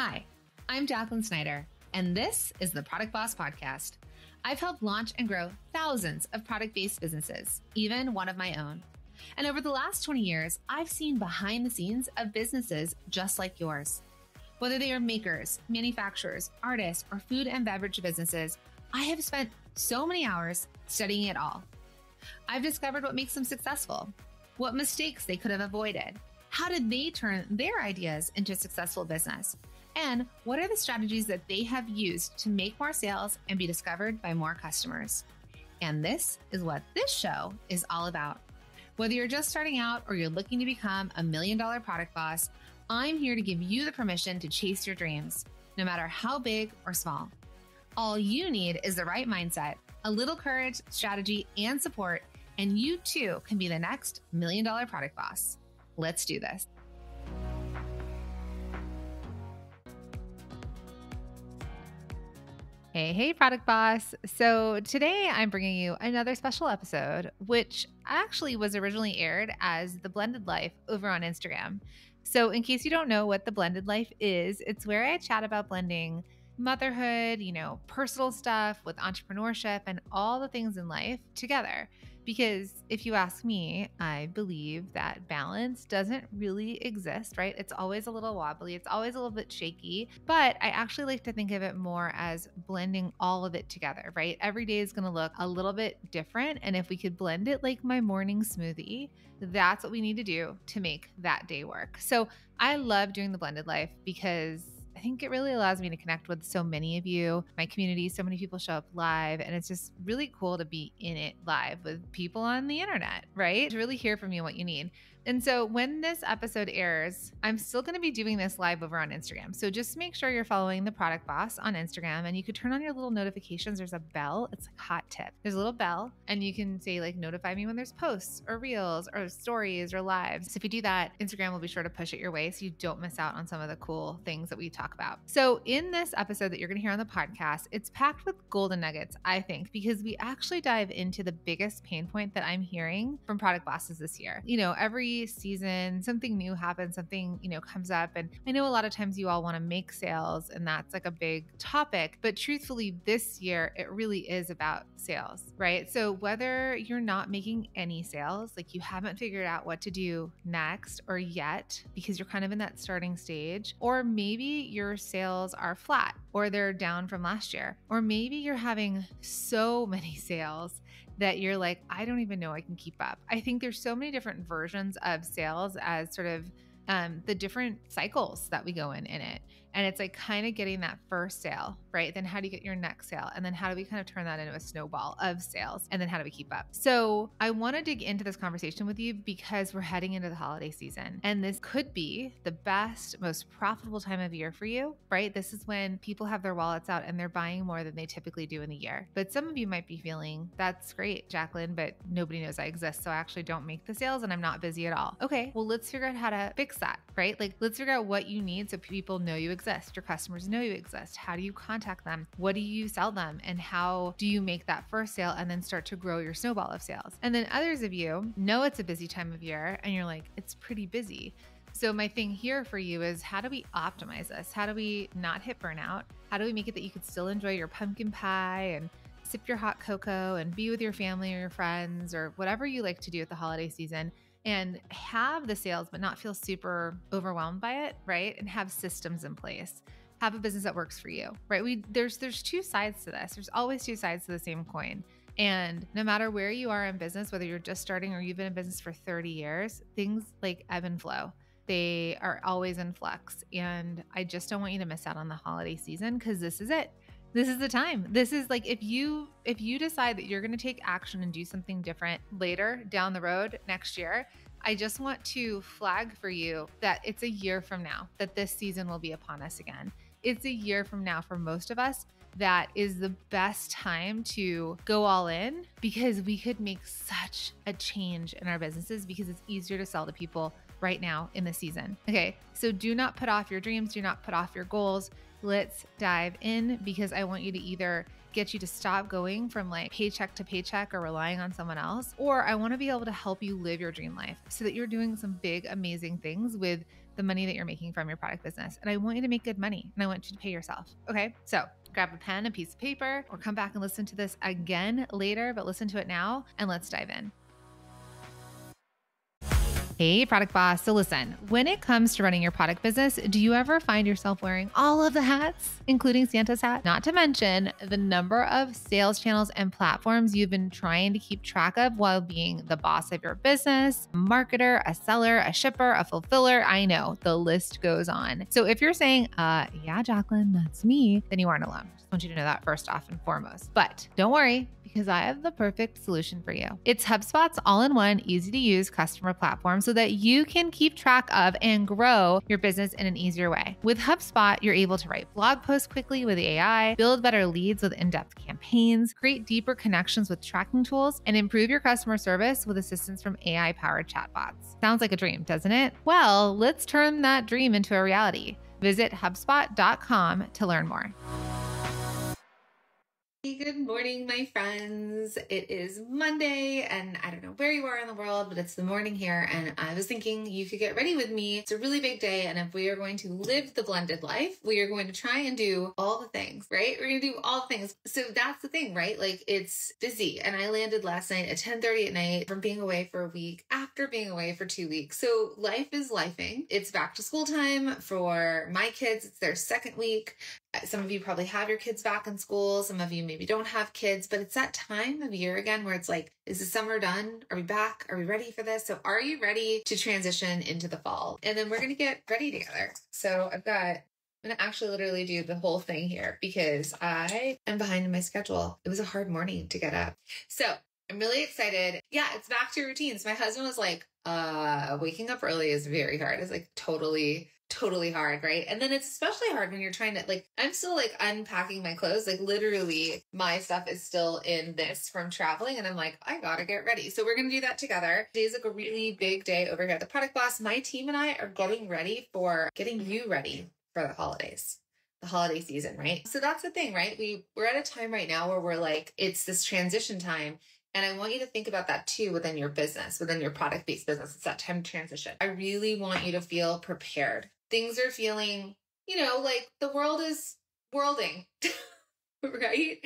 Hi, I'm Jacqueline Snyder, and this is the Product Boss Podcast. I've helped launch and grow thousands of product-based businesses, even one of my own. And over the last 20 years, I've seen behind the scenes of businesses just like yours. Whether they are makers, manufacturers, artists, or food and beverage businesses, I have spent so many hours studying it all. I've discovered what makes them successful, what mistakes they could have avoided, how did they turn their ideas into a successful business, and what are the strategies that they have used to make more sales and be discovered by more customers. And this is what this show is all about. Whether you're just starting out or you're looking to become $1 million product boss, I'm here to give you the permission to chase your dreams, no matter how big or small. All you need is the right mindset, a little courage, strategy, and support, and you too can be the next $1 million product boss. Let's do this. Hey, Product Boss. So today I'm bringing you another special episode, which actually was originally aired as The Blended Life over on Instagram. So in case you don't know what The Blended Life is, it's where I chat about blending motherhood, personal stuff with entrepreneurship and all the things in life together. Because if you ask me, I believe that balance doesn't really exist, right? It's always a little wobbly. It's always a little bit shaky, but I actually like to think of it more as blending all of it together, right? Every day is going to look a little bit different. And if we could blend it like my morning smoothie, that's what we need to do to make that day work. So I love doing The Blended Life because I think it really allows me to connect with so many of you, my community. So many people show up live, and it's just really cool to be in it live with people on the internet, right? To really hear from you what you need. And so when this episode airs, I'm still going to be doing this live over on Instagram. So just make sure you're following the Product Boss on Instagram, and you could turn on your little notifications. There's a bell. It's like a hot tip. There's a little bell, and you can say notify me when there's posts or reels or stories or lives. So if you do that, Instagram will be sure to push it your way so you don't miss out on some of the cool things that we talk about. So in this episode that you're going to hear on the podcast, it's packed with golden nuggets, I think, because we actually dive into the biggest pain point that I'm hearing from product bosses this year. Every season, something new happens, something, comes up. And I know a lot of times you all want to make sales, and that's like a big topic, but truthfully, this year, it really is about sales, right? So whether you're not making any sales, like you haven't figured out what to do next or yet, because you're kind of in that starting stage, or maybe your sales are flat or they're down from last year, or maybe you're having so many sales that you're like, I don't even know I can keep up. I think there's so many different versions of sales as sort of the different cycles that we go in it. And it's like kind of getting that first sale, right? Then how do you get your next sale? And then how do we kind of turn that into a snowball of sales? And then how do we keep up? So I want to dig into this conversation with you because we're heading into the holiday season. And this could be the best, most profitable time of year for you, right? This is when people have their wallets out and they're buying more than they typically do in the year. But some of you might be feeling, that's great, Jacqueline, but nobody knows I exist. So I actually don't make the sales and I'm not busy at all. Okay, well, let's figure out how to fix that, right? Let's figure out what you need so people know you exist. Your customers know you exist. How do you contact them? What do you sell them? And how do you make that first sale and then start to grow your snowball of sales? And then others of you know it's a busy time of year and you're like, it's pretty busy. So my thing here for you is, how do we optimize this? How do we not hit burnout? How do we make it that you could still enjoy your pumpkin pie and sip your hot cocoa and be with your family or your friends or whatever you like to do at the holiday season, and have the sales, but not feel super overwhelmed by it, right? And have systems in place. Have a business that works for you, right? There's two sides to this. There's always two sides to the same coin. And no matter where you are in business, whether you're just starting or you've been in business for 30 years, things like ebb and flow. They are always in flux. And I just don't want you to miss out on the holiday season because this is it. This is the time. This is like, if you decide that you're going to take action and do something different later down the road next year, I just want to flag for you that it's a year from now that this season will be upon us again. It's a year from now for most of us that is the best time to go all in, because we could make such a change in our businesses because it's easier to sell to people right now in the season. Okay, so do not put off your dreams. Do not put off your goals. Let's dive in, because I want you to either get you to stop going from like paycheck to paycheck or relying on someone else, or I want to be able to help you live your dream life so that you're doing some big, amazing things with the money that you're making from your product business. And I want you to make good money and I want you to pay yourself. Okay. So grab a pen, a piece of paper, or come back and listen to this again later, but listen to it now and let's dive in. Hey, product boss. So listen, when it comes to running your product business, do you ever find yourself wearing all of the hats, including Santa's hat? Not to mention the number of sales channels and platforms you've been trying to keep track of while being the boss of your business, a marketer, a seller, a shipper, a fulfiller. I know the list goes on. So if you're saying, yeah, Jacqueline, that's me, then you aren't alone. Just want you to know that first off and foremost. But don't worry, because I have the perfect solution for you. It's HubSpot's all-in-one, easy-to-use customer platform so that you can keep track of and grow your business in an easier way. With HubSpot, you're able to write blog posts quickly with AI, build better leads with in-depth campaigns, create deeper connections with tracking tools, and improve your customer service with assistance from AI-powered chatbots. Sounds like a dream, doesn't it? Well, let's turn that dream into a reality. Visit HubSpot.com to learn more. Hey, good morning, my friends. It is Monday, and I don't know where you are in the world, but it's the morning here, and I was thinking you could get ready with me. It's a really big day, and if we are going to live the blended life, we are going to try and do all the things, right? We're going to do all the things. So that's the thing, right? Like, it's busy, and I landed last night at 10:30 at night from being away for a week after being away for 2 weeks. So life is lifing. It's back to school time for my kids. It's their second week. Some of you probably have your kids back in school. Some of you maybe don't have kids, but it's that time of year again where it's like, is the summer done? Are we back? Are we ready for this? So are you ready to transition into the fall? And then we're going to get ready together. So I'm going to actually literally do the whole thing here because I am behind in my schedule. It was a hard morning to get up. So I'm really excited. Yeah, it's back to routines. My husband was like, waking up early is very hard. It's like totally hard, right? And then it's especially hard when you're trying to I'm still unpacking my clothes. Literally my stuff is still in this from traveling and I'm like, I gotta get ready. So we're gonna do that together. Today's a really big day over here at the Product Boss. My team and I are getting you ready for the holidays. The holiday season, right? So that's the thing, right? We're at a time right now where we're it's this transition time. And I want you to think about that too within your business, within your product-based business. It's that time of transition. I really want you to feel prepared. Things are feeling, like the world is worlding, right?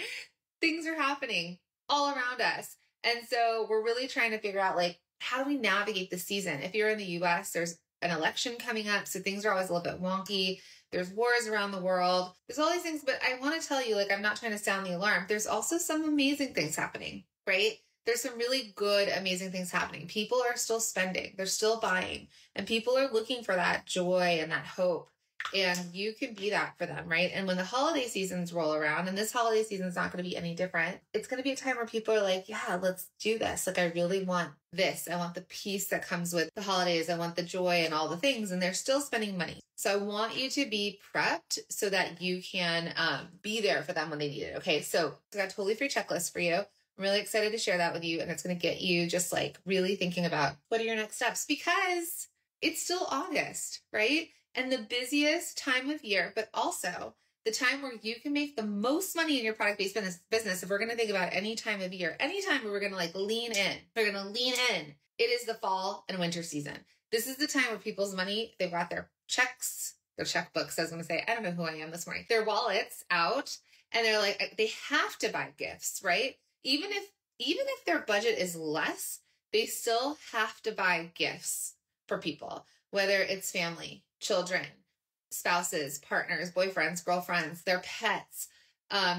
Things are happening all around us. And so we're really trying to figure out how do we navigate the season? If you're in the US, there's an election coming up. So things are always a little bit wonky. There's wars around the world. There's all these things, but I want to tell you, I'm not trying to sound the alarm. There's also some amazing things happening, right? There's some really good, amazing things happening. People are still spending. They're still buying. And people are looking for that joy and that hope. And you can be that for them, right? And when the holiday seasons roll around, and this holiday season is not going to be any different, it's going to be a time where people are like, yeah, let's do this. I really want this. I want the peace that comes with the holidays. I want the joy and all the things. And they're still spending money. So I want you to be prepped so that you can be there for them when they need it. Okay, so I got a totally free checklist for you. I'm really excited to share that with you. And it's going to get you just really thinking about what are your next steps, because it's still August, right? And the busiest time of year, but also the time where you can make the most money in your product-based business. If we're going to think about any time of year, any time where we're going to lean in, it is the fall and winter season. This is the time where people's money, they've got their checks, their checkbooks, I was going to say, I don't know who I am this morning, their wallets out, and they're they have to buy gifts, right? Even if their budget is less, they still have to buy gifts for people, whether it's family, children, spouses, partners, boyfriends, girlfriends, their pets,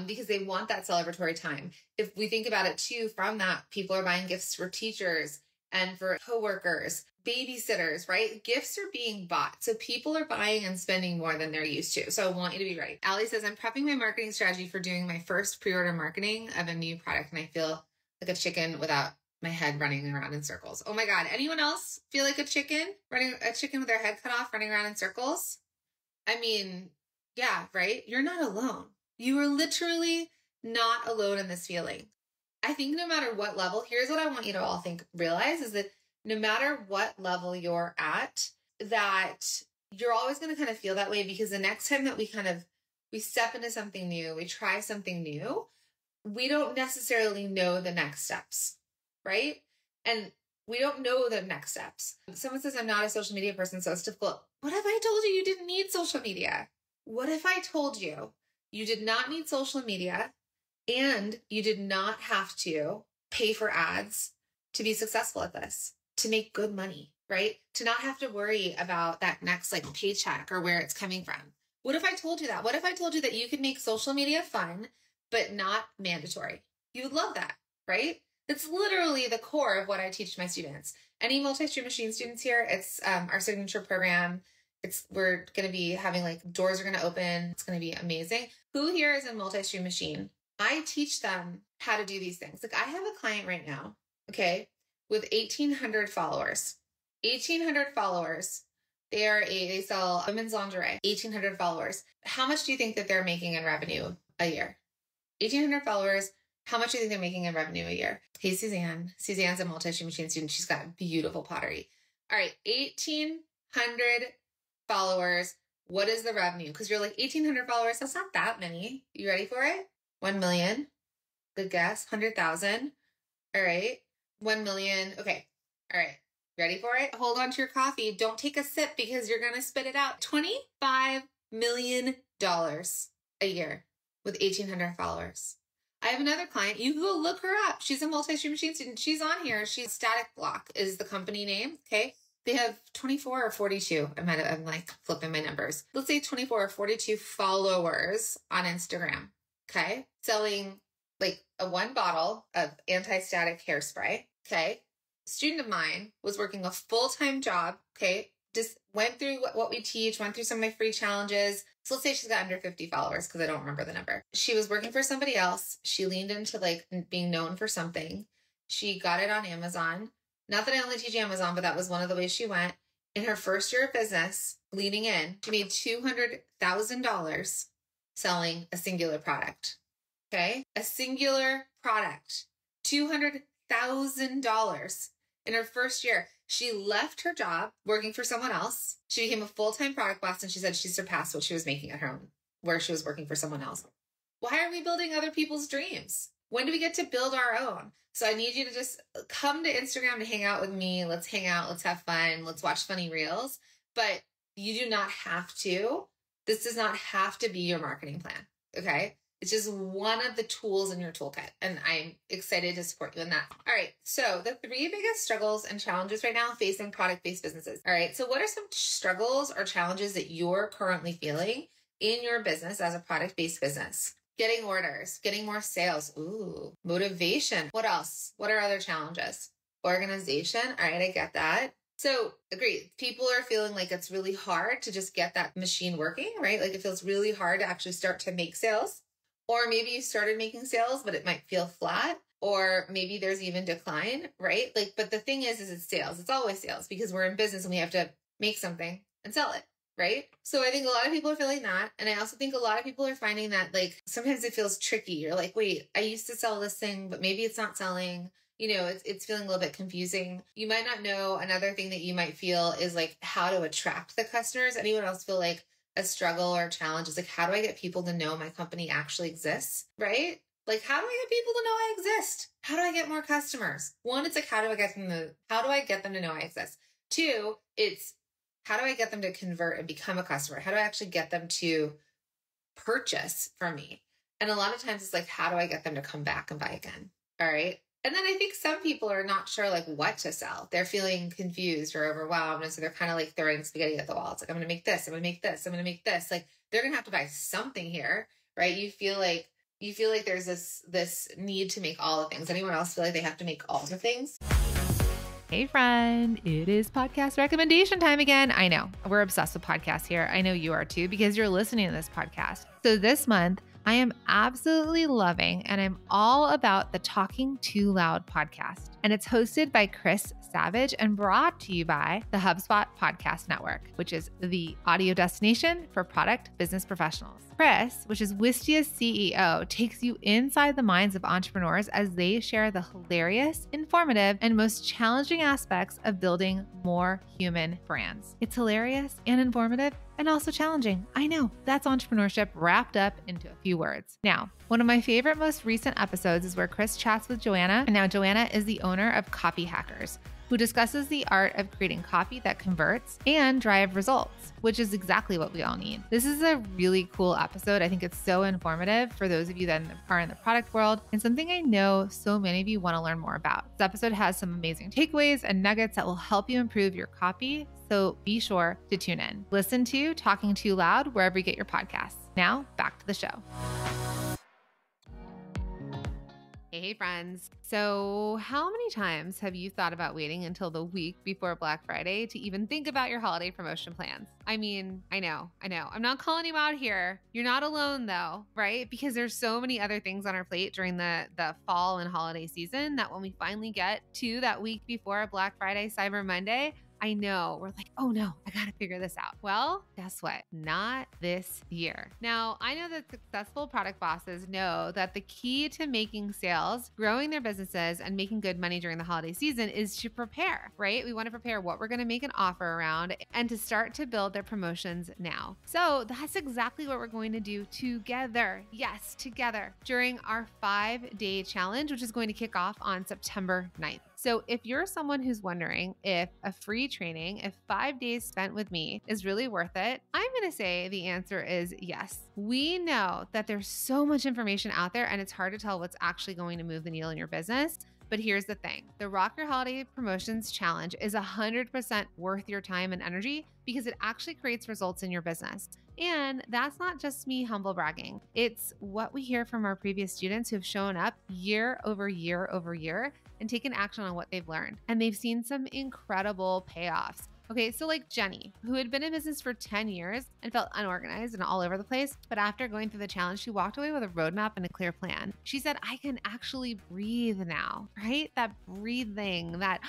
because they want that celebratory time. If we think about it too, from that, people are buying gifts for teachers and for coworkers, babysitters, right? Gifts are being bought. So people are buying and spending more than they're used to. So I want you to be ready. Allie says, I'm prepping my marketing strategy for doing my first pre-order marketing of a new product. And I feel like a chicken without my head running around in circles. Oh my God. Anyone else feel like a chicken with their head cut off, running around in circles? I mean, yeah, right? You're not alone. You are literally not alone in this feeling. I think no matter what level, here's what I want you to all realize is that no matter what level you're at, that you're always going to kind of feel that way, because the next time that we step into something new, we try something new, we don't necessarily know the next steps, right? And we don't know the next steps. Someone says, I'm not a social media person, so it's difficult What if I told you you didn't need social media? What if I told you you did not need social media and you did not have to pay for ads to be successful at this, to make good money, right? To not have to worry about that next like paycheck or where it's coming from. What if I told you that? What if I told you that you could make social media fun, but not mandatory? You would love that, right? It's literally the core of what I teach my students. Any multi-stream machine students here, it's our signature program. We're going to be having like doors are going to open. It's going to be amazing. Who here is in multi-stream machine? I teach them how to do these things. Like I have a client right now, okay, with 1,800 followers. 1,800 followers. They sell women's lingerie. 1,800 followers. How much do you think that they're making in revenue a year? 1,800 followers. How much do you think they're making in revenue a year? Hey, Suzanne. Suzanne's a multi-stream machine student. She's got beautiful pottery. All right, 1,800 followers. What is the revenue? Because you're like 1,800 followers. That's not that many. You ready for it? 1 million. Good guess. 100,000. All right. 1 million. Okay. All right. Ready for it? Hold on to your coffee. Don't take a sip because you're going to spit it out. $25 million a year with 1,800 followers. I have another client. You can go look her up. She's a multi-stream machine student. She's on here. She's Static Block is the company name. Okay. They have 24 or 42. I'm like flipping my numbers. Let's say 24 or 42 followers on Instagram. Okay. Selling like one bottle of anti-static hairspray. Okay. Student of mine was working a full-time job. Okay. Just went through what we teach, went through some of my free challenges. So let's say she's got under 50 followers because I don't remember the number. She was working for somebody else. She leaned into like being known for something. She got it on Amazon. Not that I only teach Amazon, but that was one of the ways she went. In her first year of business, leading in, she made $200,000 selling a singular product. Okay? A singular product. $200,000 in her first year. She left her job working for someone else. She became a full-time product boss, and she said she surpassed what she was making at home, where she was working for someone else. Why are we building other people's dreams? When do we get to build our own? So I need you to just come to Instagram to hang out with me. Let's hang out. Let's have fun. Let's watch funny reels. But you do not have to. This does not have to be your marketing plan. Okay? It's just one of the tools in your toolkit. And I'm excited to support you in that. All right. So the 3 biggest struggles and challenges right now facing product-based businesses. All right. So what are some struggles or challenges that you're currently feeling in your business as a product-based business? Getting orders, getting more sales. Ooh, motivation. What else? What are other challenges? Organization. All right, I get that. So agreed. People are feeling like it's really hard to just get that machine working, right? Like it feels really hard to actually start to make sales. Or maybe you started making sales, but it might feel flat. Or maybe there's even decline, right? Like, but the thing is it's sales. It's always sales because we're in business and we have to make something and sell it. Right? So I think a lot of people are feeling that. And I also think a lot of people are finding that like sometimes it feels tricky. You're like, wait, I used to sell this thing, but maybe it's not selling. You know, it's feeling a little bit confusing. You might not know. Another thing that you might feel is like how to attract the customers. Anyone else feel like a struggle or a challenge is like, how do I get people to know my company actually exists? Right? Like, how do I get people to know I exist? How do I get more customers? One, it's like, how do I get them to know I exist? 2, it's how do I get them to convert and become a customer? How do I actually get them to purchase from me? And a lot of times it's like, how do I get them to come back and buy again? All right. And then I think some people are not sure like what to sell. They're feeling confused or overwhelmed. And so they're kind of like throwing spaghetti at the wall. It's like, I'm going to make this. I'm going to make this. I'm going to make this. Like they're going to have to buy something here, right? You feel like there's this need to make all the things. Anyone else feel like they have to make all the things? Hey friend, it is podcast recommendation time again. I know we're obsessed with podcasts here. I know you are too because you're listening to this podcast. So this month I am absolutely loving and I'm all about the Talking Too Loud podcast. And it's hosted by Chris Savage and brought to you by the HubSpot Podcast Network, which is the audio destination for product business professionals. Chris, which is Busiest CEO, takes you inside the minds of entrepreneurs as they share the hilarious, informative, and most challenging aspects of building more human brands. It's hilarious and informative and also challenging. I know, that's entrepreneurship wrapped up into a few words. Now, one of my favorite most recent episodes is where Chris chats with Joanna. And now Joanna is the owner of Copy Hackers, who discusses the art of creating copy that converts and drive results, which is exactly what we all need. This is a really cool episode. I think it's so informative for those of you that are in the product world and something I know so many of you want to learn more about. This episode has some amazing takeaways and nuggets that will help you improve your copy, so be sure to tune in. Listen to Talking Too Loud wherever you get your podcasts. Now, back to the show. Hey friends. So how many times have you thought about waiting until the week before Black Friday to even think about your holiday promotion plans? I mean, I know. I'm not calling you out here. You're not alone though, right? Because there's so many other things on our plate during the fall and holiday season that when we finally get to that week before Black Friday, Cyber Monday, I know we're like, oh no, I got to figure this out. Well, guess what? Not this year. Now, I know that successful product bosses know that the key to making sales, growing their businesses, and making good money during the holiday season is to prepare, right? We want to prepare what we're going to make an offer around and to start to build their promotions now. So that's exactly what we're going to do together. Yes, together during our 5-day challenge, which is going to kick off on September 9th. So if you're someone who's wondering if a free training, if 5 days spent with me is really worth it, I'm going to say the answer is yes. We know that there's so much information out there and it's hard to tell what's actually going to move the needle in your business. But here's the thing. The Rock Your Holiday Promotions Challenge is 100% worth your time and energy because it actually creates results in your business. And that's not just me humble bragging. It's what we hear from our previous students who have shown up year over year over year and taken action on what they've learned. And they've seen some incredible payoffs. Okay, so like Jenny, who had been in business for 10 years and felt unorganized and all over the place, but after going through the challenge, she walked away with a roadmap and a clear plan. She said, I can actually breathe now, right? That breathing, that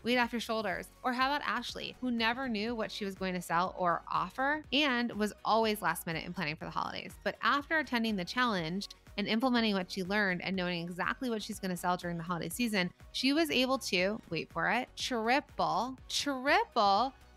weight off your shoulders. Or how about Ashley, who never knew what she was going to sell or offer and was always last minute in planning for the holidays. But after attending the challenge and implementing what she learned and knowing exactly what she's going to sell during the holiday season, she was able to, wait for it, triple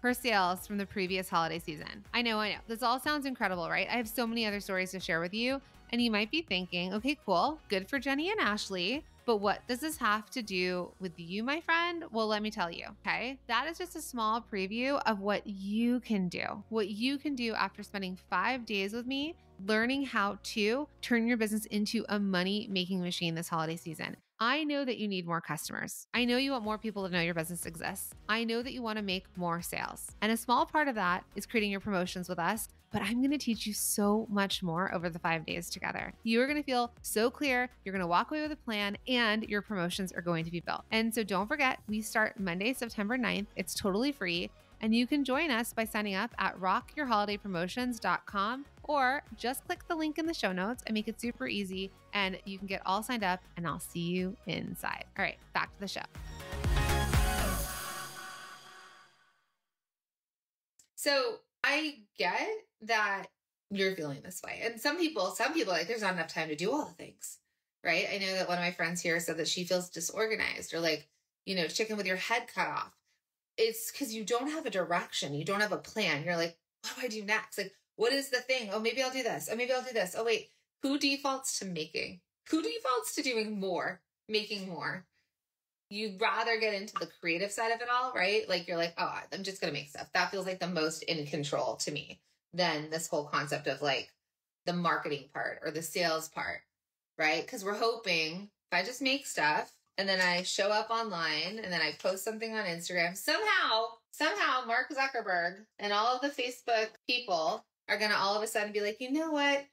her sales from the previous holiday season. I know. This all sounds incredible, right? I have so many other stories to share with you. And you might be thinking, okay, cool, good for Jenny and Ashley. But what does this have to do with you, my friend? Well, let me tell you, okay? That is just a small preview of what you can do. What you can do after spending 5 days with me, learning how to turn your business into a money-making machine this holiday season. I know that you need more customers. I know you want more people to know your business exists. I know that you want to make more sales. And a small part of that is creating your promotions with us. But I'm going to teach you so much more over the 5 days together. You are going to feel so clear. You're going to walk away with a plan and your promotions are going to be built. And so don't forget, we start Monday, September 9th. It's totally free. And you can join us by signing up at rockyourholidaypromotions.com or just click the link in the show notes and make it super easy. And you can get all signed up and I'll see you inside. All right, back to the show. So I get that you're feeling this way. And some people like, there's not enough time to do all the things, right? I know that one of my friends here said that she feels disorganized or like, chicken with your head cut off. It's because you don't have a direction. You don't have a plan. You're like, what do I do next? Like, what is the thing? Oh, maybe I'll do this. Oh, maybe I'll do this. Oh, wait, who defaults to making? Who defaults to doing more, making more? You'd rather get into the creative side of it all, right? Like you're like, oh, I'm just going to make stuff. That feels like the most in control to me than this whole concept of like the marketing part or the sales part, right? Because we're hoping if I just make stuff and then I show up online and then I post something on Instagram, somehow Mark Zuckerberg and all of the Facebook people are going to all of a sudden be like, you know what?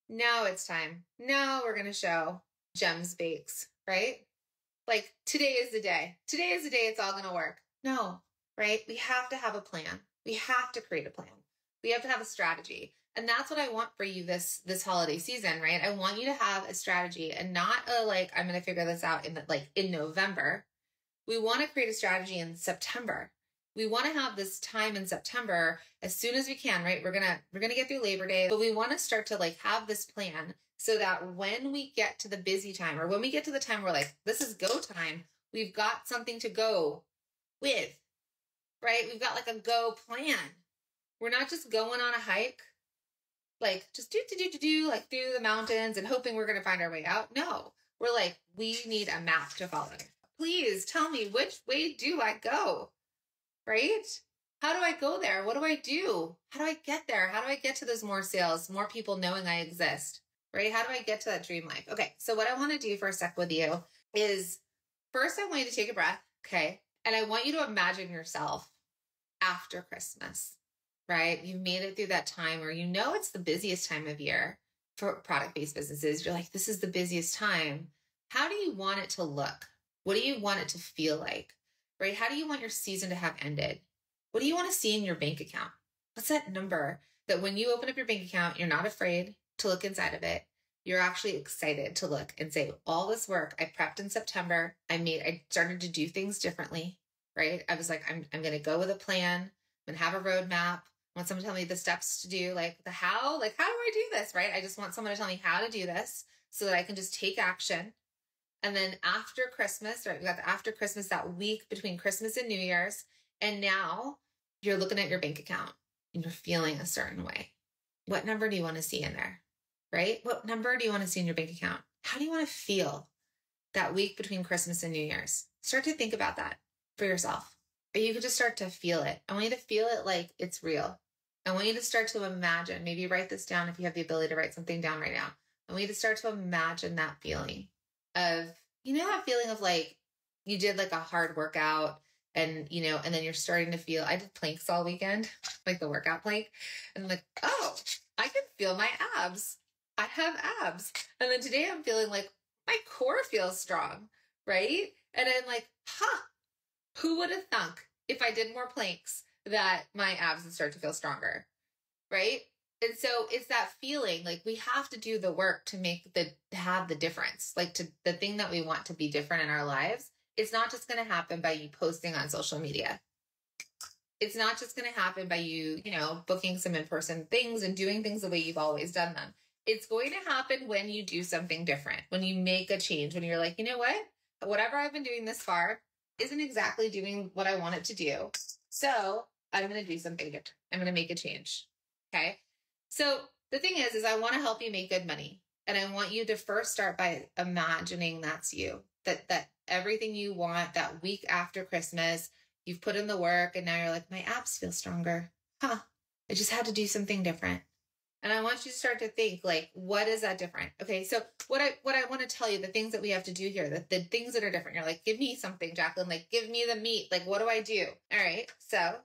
Now it's time. Now we're going to show Gems Bakes, right? Like today is the day. Today is the day it's all going to work. No, right? We have to have a plan. We have to create a plan. We have to have a strategy. And that's what I want for you this holiday season, right? I want you to have a strategy and not a like, I'm going to figure this out in November. We want to create a strategy in September. We want to have this time in September as soon as we can, right? We're going to get through Labor Day, but we want to start to like have this plan so that when we get to the busy time or when we get to the time where like, this is go time, we've got something to go with, right? We've got like a go plan. We're not just going on a hike, like just do like through the mountains and hoping we're going to find our way out. No, we're like, we need a map to follow. Please tell me, which way do I go? Right? How do I go there? What do I do? How do I get there? How do I get to those more sales, more people knowing I exist? Right? How do I get to that dream life? Okay. So what I want to do for a sec with you is first, I want you to take a breath. Okay. And I want you to imagine yourself after Christmas, right? You've made it through that time where you know it's the busiest time of year for product-based businesses. You're like, this is the busiest time. How do you want it to look? What do you want it to feel like, right? How do you want your season to have ended? What do you want to see in your bank account? What's that number that when you open up your bank account, you're not afraid to look inside of it? You're actually excited to look and say, all this work I prepped in September, I started to do things differently, right? I was like, I'm going to go with a plan. I'm going to have a roadmap. I want someone to tell me the steps to do, like the how, like, how do I do this, right? I just want someone to tell me how to do this so that I can just take action. And then after Christmas, right? We got the after Christmas, that week between Christmas and New Year's. And now you're looking at your bank account and you're feeling a certain way. What number do you want to see in there, right? What number do you want to see in your bank account? How do you want to feel that week between Christmas and New Year's? Start to think about that for yourself. Or you could just start to feel it. I want you to feel it like it's real. I want you to start to imagine, maybe write this down if you have the ability to write something down right now. I want you to start to imagine that feeling of, you know, that feeling of like you did like a hard workout and, you know, and then you're starting to feel, I did planks all weekend, like the workout plank. And I'm like, oh, I can feel my abs. I have abs. And then today I'm feeling like my core feels strong, right? And I'm like, who would have thunk if I did more planks that my abs would start to feel stronger, right? And so it's that feeling like we have to do the work to have the difference, like to the thing that we want to be different in our lives. It's not just going to happen by you posting on social media. It's not just going to happen by you, you know, booking some in-person things and doing things the way you've always done them. It's going to happen when you do something different, when you make a change, when you're like, you know what, whatever I've been doing this far isn't exactly doing what I want it to do. So I'm going to do something different. I'm going to make a change. Okay. So the thing is I want to help you make good money. And I want you to first start by imagining that's you, that everything you want that week after Christmas, you've put in the work and now you're like, my abs feel stronger. I just had to do something different. And I want you to start to think like, what is that different? Okay. So what I want to tell you, the things that we have to do here, the things that are different, you're like, give me something, Jacqueline, like give me the meat. Like, what do I do? All right. So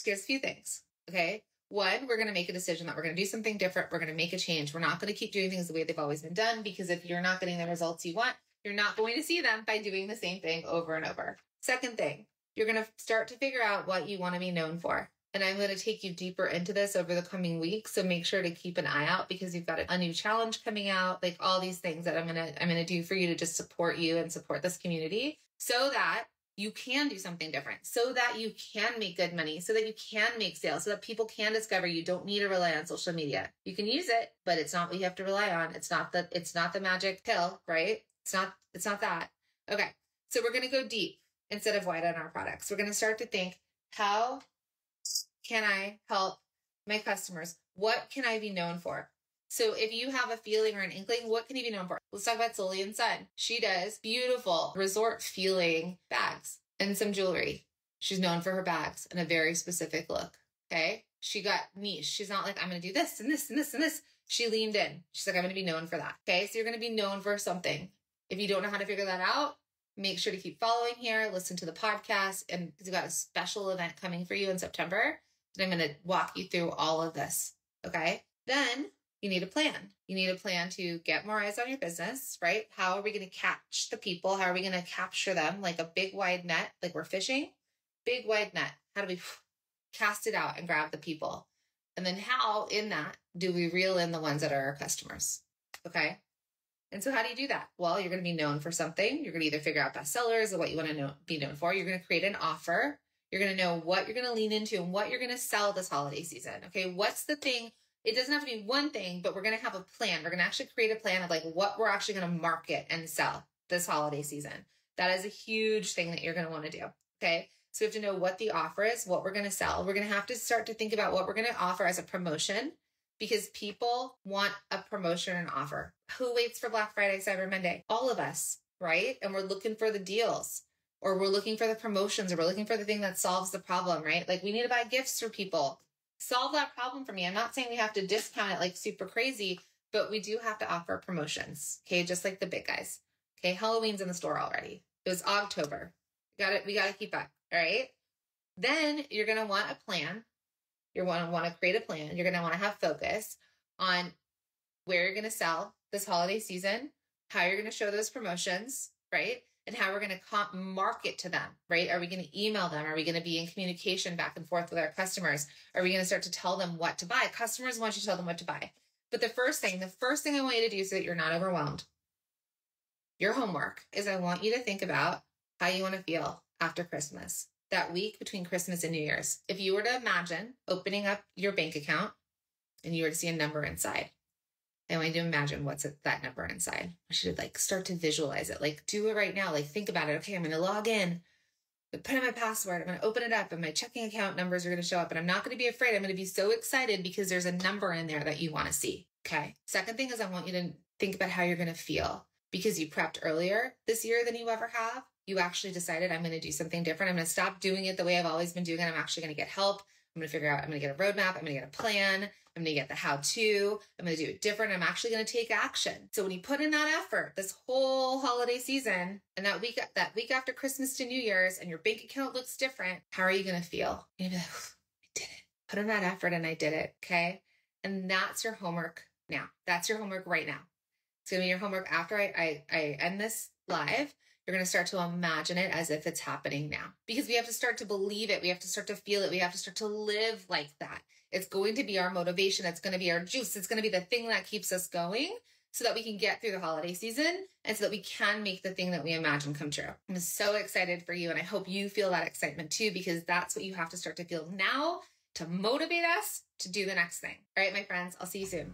here's a few things. Okay. One, we're going to make a decision that we're going to do something different. We're going to make a change. We're not going to keep doing things the way they've always been done, because if you're not getting the results you want, you're not going to see them by doing the same thing over and over. Second thing, you're going to start to figure out what you want to be known for. And I'm going to take you deeper into this over the coming weeks. So make sure to keep an eye out, because you've got a new challenge coming out, like all these things that I'm going to do for you to just support you and support this community so that you can do something different, so that you can make good money, so that you can make sales, so that people can discover you. Don't need to rely on social media. You can use it, but it's not what you have to rely on. It's not the magic pill, right? It's not that. Okay. So we're going to go deep instead of wide on our products. We're going to start to think, how can I help my customers? What can I be known for? So if you have a feeling or an inkling, what can you be known for? Let's talk about Sully and Son. She does beautiful resort feeling bags and some jewelry. She's known for her bags and a very specific look. Okay. She got niche. She's not like, I'm going to do this and this and this and this. She leaned in. She's like, I'm going to be known for that. Okay. So you're going to be known for something. If you don't know how to figure that out, make sure to keep following here, listen to the podcast, and because we've got a special event coming for you in September. And I'm going to walk you through all of this. Okay. Then you need a plan. You need a plan to get more eyes on your business, right? How are we going to catch the people? How are we going to capture them? Like a big wide net, like we're fishing, big wide net. How do we cast it out and grab the people? And then how in that do we reel in the ones that are our customers? Okay. And so how do you do that? Well, you're going to be known for something. You're going to either figure out bestsellers or what you want to be known for. You're going to create an offer. You're going to know what you're going to lean into and what you're going to sell this holiday season. Okay. What's the thing? It doesn't have to be one thing, but we're going to have a plan. We're going to actually create a plan of like what we're actually going to market and sell this holiday season. That is a huge thing that you're going to want to do. Okay. So we have to know what the offer is, what we're going to sell. We're going to have to start to think about what we're going to offer as a promotion, because people want a promotion and offer. Who waits for Black Friday, Cyber Monday? All of us, right? And we're looking for the deals. or we're looking for the promotions, or we're looking for the thing that solves the problem, right? Like we need to buy gifts for people. Solve that problem for me. I'm not saying we have to discount it like super crazy, but we do have to offer promotions. Okay. Just like the big guys. Okay. Halloween's in the store already. It was October. We got to keep up. All right. Then you're going to want a plan. You're going to want to create a plan. You're going to want to have focus on where you're going to sell this holiday season, how you're going to show those promotions, right? And how we're going to market to them, right? Are we going to email them? Are we going to be in communication back and forth with our customers? Are we going to start to tell them what to buy? Customers want you to tell them what to buy. But the first thing I want you to do so that you're not overwhelmed, your homework is I want you to think about how you want to feel after Christmas, that week between Christmas and New Year's. If you were to imagine opening up your bank account and you were to see a number inside, I want you to imagine what's that number inside. I should like start to visualize it. Like do it right now. Like think about it. Okay, I'm going to log in, put in my password. I'm going to open it up and my checking account numbers are going to show up. And I'm not going to be afraid. I'm going to be so excited because there's a number in there that you want to see. Okay. Second thing is I want you to think about how you're going to feel because you prepped earlier this year than you ever have. You actually decided I'm going to do something different. I'm going to stop doing it the way I've always been doing it. I'm actually going to get help. I'm going to figure out, I'm going to get a roadmap. I'm going to get a plan. I'm going to get the how-to. I'm going to do it different. I'm actually going to take action. So when you put in that effort, this whole holiday season and that week after Christmas to New Year's and your bank account looks different, how are you going to feel? You're going to be like, I did it. Put in that effort and I did it. Okay. And that's your homework now. That's your homework right now. It's going to be your homework after I end this live. You're going to start to imagine it as if it's happening now because we have to start to believe it. We have to start to feel it. We have to start to live like that. It's going to be our motivation. It's going to be our juice. It's going to be the thing that keeps us going so that we can get through the holiday season and so that we can make the thing that we imagine come true. I'm so excited for you. And I hope you feel that excitement too, because that's what you have to start to feel now to motivate us to do the next thing. All right, my friends, I'll see you soon.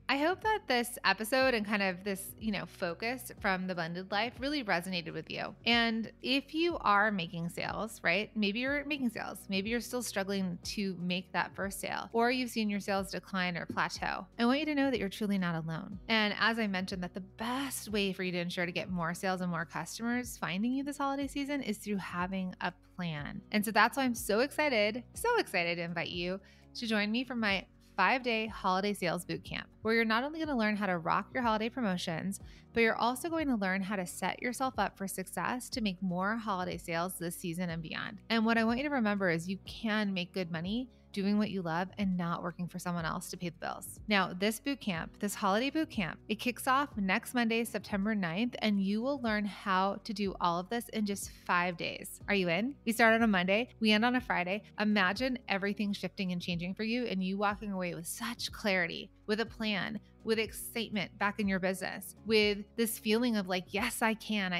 I hope that this episode and kind of this, focus from the blended life really resonated with you. And if you are making sales, right? Maybe you're making sales. Maybe you're still struggling to make that first sale, or you've seen your sales decline or plateau. I want you to know that you're truly not alone. And as I mentioned, that the best way for you to ensure to get more sales and more customers finding you this holiday season is through having a plan. And so that's why I'm so excited to invite you to join me for my 5-day holiday sales bootcamp, where you're not only going to learn how to rock your holiday promotions, but you're also going to learn how to set yourself up for success to make more holiday sales this season and beyond. And what I want you to remember is you can make good money doing what you love and not working for someone else to pay the bills. Now, this bootcamp, this holiday bootcamp, it kicks off next Monday, September 9th, and you will learn how to do all of this in just 5 days. Are you in? We start on a Monday, we end on a Friday. Imagine everything shifting and changing for you and you walking away with such clarity, with a plan, with excitement back in your business, with this feeling of like, yes, I can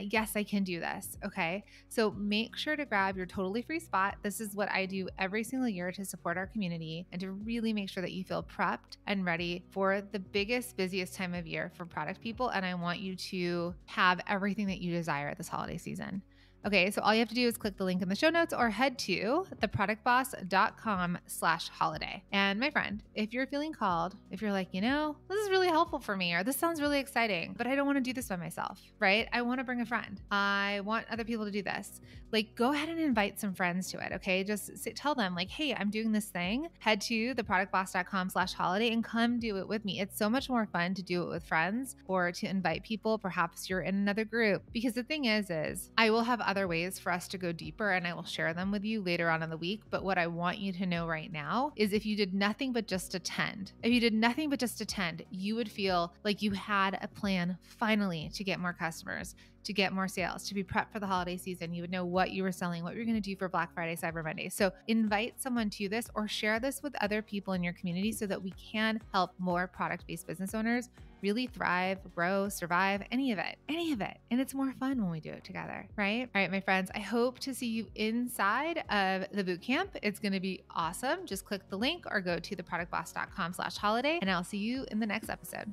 do this. Okay. So make sure to grab your totally free spot. This is what I do every single year to support our community and to really make sure that you feel prepped and ready for the biggest, busiest time of year for product people. And I want you to have everything that you desire this holiday season. Okay, so all you have to do is click the link in the show notes or head to theproductboss.com/holiday. And my friend, if you're feeling called, if you're like, this is really helpful for me, or this sounds really exciting, but I don't want to do this by myself, right? I want to bring a friend. I want other people to do this. Like, go ahead and invite some friends to it, okay? Just tell them like, hey, I'm doing this thing. Head to theproductboss.com/holiday and come do it with me. It's so much more fun to do it with friends or to invite people. Perhaps you're in another group. Because the thing is I will have other ways for us to go deeper and I will share them with you later on in the week. But what I want you to know right now is if you did nothing but just attend, you would feel like you had a plan finally to get more customers, to get more sales, to be prepped for the holiday season. You would know what you were selling, what you're going to do for Black Friday, Cyber Monday. So invite someone to this or share this with other people in your community so that we can help more product-based business owners really thrive, grow, survive, any of it. And it's more fun when we do it together, right? All right, my friends, I hope to see you inside of the bootcamp. It's going to be awesome. Just click the link or go to theproductboss.com/holiday, and I'll see you in the next episode.